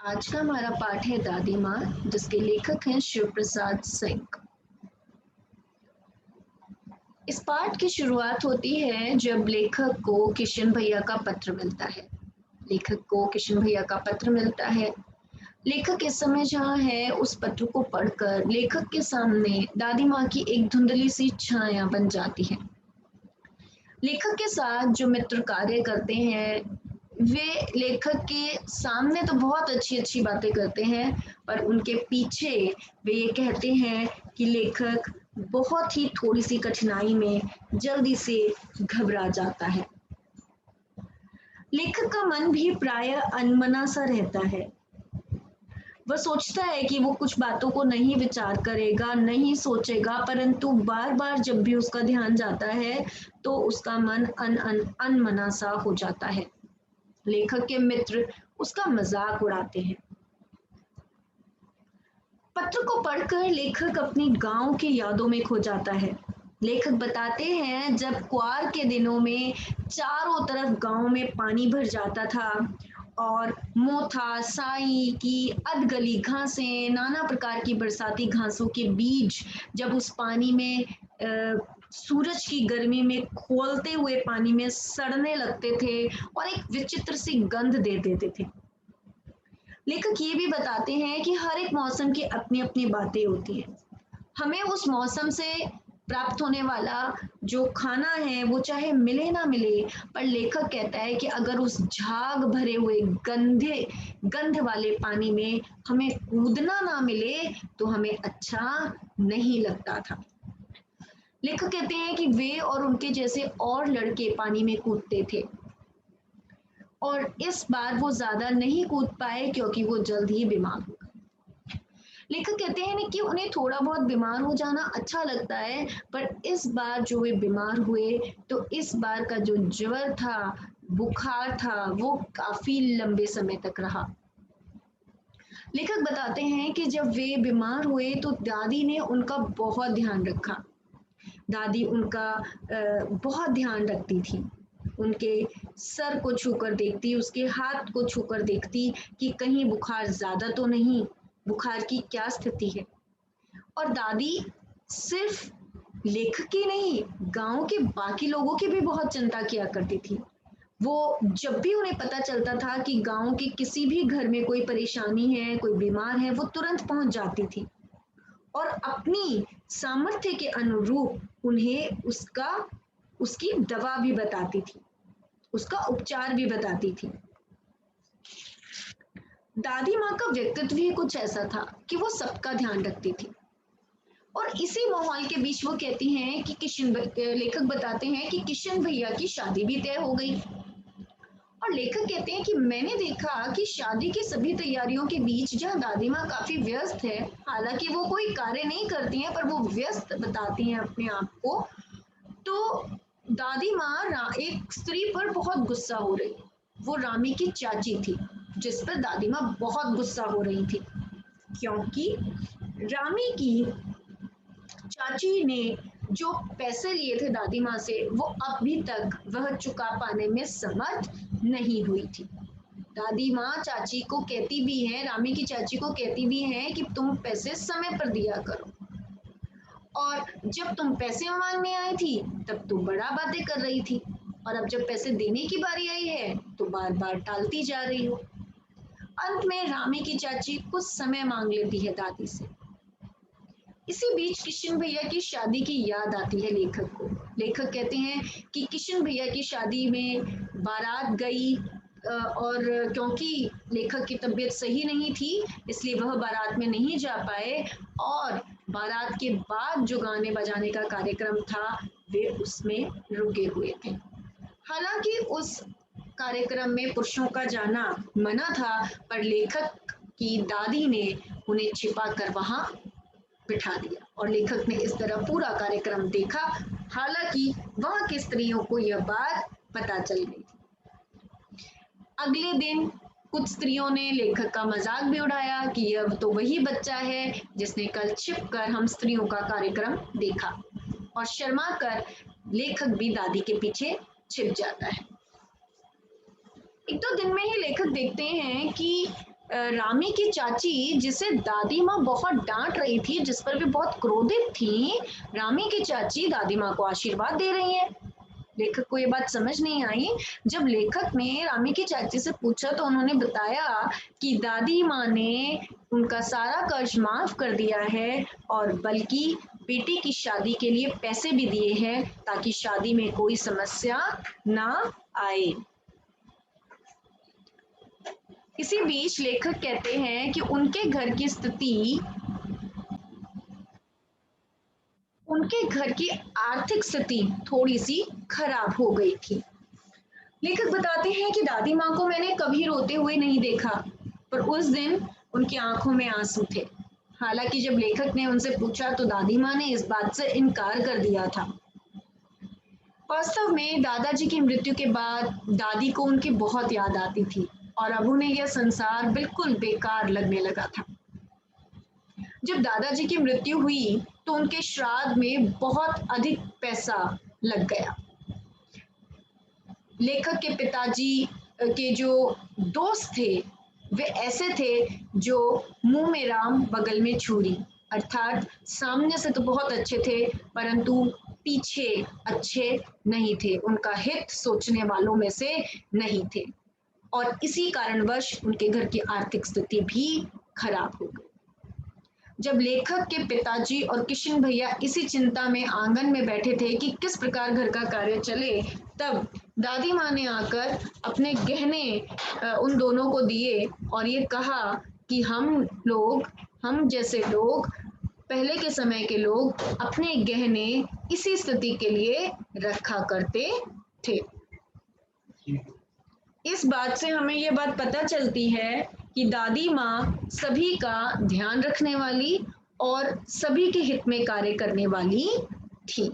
आज का हमारा पाठ है दादी माँ, जिसके लेखक हैं शिव प्रसाद सिंह। इस पाठ की शुरुआत होती है जब लेखक को किशन भैया का पत्र मिलता है। लेखक को किशन भैया का पत्र मिलता है। लेखक इस समय जहाँ है, उस पत्र को पढ़कर लेखक के सामने दादी माँ की एक धुंधली सी छाया बन जाती है। लेखक के साथ जो मित्र कार्य करते हैं, वे लेखक के सामने तो बहुत अच्छी अच्छी बातें करते हैं, पर उनके पीछे वे ये कहते हैं कि लेखक बहुत ही थोड़ी सी कठिनाई में जल्दी से घबरा जाता है। लेखक का मन भी प्रायः अनमना सा रहता है। वह सोचता है कि वो कुछ बातों को नहीं विचार करेगा, नहीं सोचेगा, परंतु बार बार जब भी उसका ध्यान जाता है तो उसका मन अनमना सा हो जाता है। लेखक के मित्र उसका मजाक उड़ाते हैं। पत्र को पढ़कर लेखक अपनी गांव की यादों में खो जाता है। लेखक बताते हैं, जब क्वार के दिनों में चारों तरफ गांव में पानी भर जाता था और मोथा, साई की अधगली घासें, नाना प्रकार की बरसाती घासों के बीज जब उस पानी में सूरज की गर्मी में खोलते हुए पानी में सड़ने लगते थे और एक विचित्र सी गंध दे देते थे। लेखक ये भी बताते हैं कि हर एक मौसम की अपनी अपनी बातें होती हैं। हमें उस मौसम से प्राप्त होने वाला जो खाना है वो चाहे मिले ना मिले, पर लेखक कहता है कि अगर उस झाग भरे हुए गंध वाले पानी में हमें कूदना ना मिले तो हमें अच्छा नहीं लगता था। लेखक कहते हैं कि वे और उनके जैसे और लड़के पानी में कूदते थे और इस बार वो ज्यादा नहीं कूद पाए क्योंकि वो जल्द ही बीमार हो गए। लेखक कहते हैं कि उन्हें थोड़ा बहुत बीमार हो जाना अच्छा लगता है, पर इस बार जो वे बीमार हुए तो इस बार का जो ज्वर था, बुखार था, वो काफी लंबे समय तक रहा। लेखक बताते हैं कि जब वे बीमार हुए तो दादी ने उनका बहुत ध्यान रखा। दादी उनका बहुत ध्यान रखती थी। उनके सर को छूकर देखती, उसके हाथ को छूकर देखती कि कहीं बुखार ज्यादा तो नहीं, बुखार की क्या स्थिति है। और दादी सिर्फ लेखक की नहीं, गांव के बाकी लोगों की भी बहुत चिंता किया करती थी। वो जब भी उन्हें पता चलता था कि गांव के किसी भी घर में कोई परेशानी है, कोई बीमार है, वो तुरंत पहुंच जाती थी और अपनी सामर्थ्य के अनुरूप उन्हें उसकी दवा भी बताती थी, उसका उपचार भी बताती थी। दादी माँ का व्यक्तित्व ही कुछ ऐसा था कि वो सबका ध्यान रखती थी। और इसी माहौल के बीच वो कहती हैं कि लेखक बताते हैं कि किशन भैया की शादी भी तय हो गई। और लेखक कहते हैं कि मैंने देखा कि शादी की सभी तैयारियों के बीच जहाँ दादी माँ काफी व्यस्त है, हालांकि वो कोई कार्य नहीं करती हैं पर वो व्यस्त बताती हैं अपने आप को, तो दादी माँ एक स्त्री पर बहुत गुस्सा हो रही है। वो रामी की चाची थी, जिस पर दादी माँ बहुत गुस्सा हो रही थी, क्योंकि रामी की चाची ने जो पैसे लिए थे दादी माँ से, वो अभी तक वह चुका पाने में समर्थ नहीं हुई थी। दादी माँ चाची को कहती भी है, रामी की चाची को कहती भी है कि तुम पैसे समय पर दिया करो, और जब तुम पैसे मांगने आई थी तब तुम बड़ा बातें कर रही थी, और अब जब पैसे देने की बारी आई है तो बार बार टालती जा रही हो। अंत में रामी की चाची कुछ समय मांग लेती है दादी से। इसी बीच किशन भैया की शादी की याद आती है लेखक को। लेखक कहते हैं कि किशन भैया की शादी में बारात गई, और क्योंकि लेखक की तबीयत सही नहीं थी इसलिए वह बारात में नहीं जा पाए, और बारात के बाद जो गाने बजाने का कार्यक्रम था वे उसमें रुके हुए थे। हालांकि उस कार्यक्रम में पुरुषों का जाना मना था, पर लेखक की दादी ने उन्हें छिपा कर वहां बिठा दिया और लेखक ने इस तरह पूरा कार्यक्रम देखा। हालांकि वहां की स्त्रियों को यह बात पता चल गई थी। अगले दिन कुछ स्त्रियों ने लेखक का मजाक भी उड़ाया कि यह तो वही बच्चा है जिसने कल छिपकर हम स्त्रियों का कार्यक्रम देखा, और शर्मा कर लेखक भी दादी के पीछे छिप जाता है। एक दो दिन में ही लेखक देखते हैं कि रामी की चाची, जिसे दादी माँ बहुत डांट रही थी, जिस पर भी बहुत क्रोधित थी, रामी की चाची दादी माँ को आशीर्वाद दे रही है। लेखक को ये बात समझ नहीं आई। जब लेखक ने रामी की चाची से पूछा तो उन्होंने बताया कि दादी माँ ने उनका सारा कर्ज माफ कर दिया है और बल्कि बेटी की शादी के लिए पैसे भी दिए हैं ताकि शादी में कोई समस्या ना आए। इसी बीच लेखक कहते हैं कि उनके घर की आर्थिक स्थिति थोड़ी सी खराब हो गई थी। लेखक बताते हैं कि दादी माँ को मैंने कभी रोते हुए नहीं देखा, पर उस दिन उनकी आंखों में आंसू थे। हालांकि जब लेखक ने उनसे पूछा तो दादी माँ ने इस बात से इनकार कर दिया था। वास्तव में दादाजी की मृत्यु के बाद दादी को उनकी बहुत याद आती थी और अब उन्हें यह संसार बिल्कुल बेकार लगने लगा था। जब दादाजी की मृत्यु हुई तो उनके श्राद्ध में बहुत अधिक पैसा लग गया। लेखक के पिताजी के जो दोस्त थे वे ऐसे थे जो मुंह में राम बगल में छुरी, अर्थात सामने से तो बहुत अच्छे थे परंतु पीछे अच्छे नहीं थे, उनका हित सोचने वालों में से नहीं थे और इसी कारणवश उनके घर की आर्थिक स्थिति भी खराब हो गई। जब लेखक के पिताजी और किशन भैया इसी चिंता में आंगन में बैठे थे कि किस प्रकार घर का कार्य चले, तब दादी माँ ने आकर अपने गहने उन दोनों को दिए और ये कहा कि हम जैसे लोग, पहले के समय के लोग अपने गहने इसी स्थिति के लिए रखा करते थे। इस बात से हमें ये बात पता चलती है कि दादी माँ सभी का ध्यान रखने वाली और सभी के हित में कार्य करने वाली थी।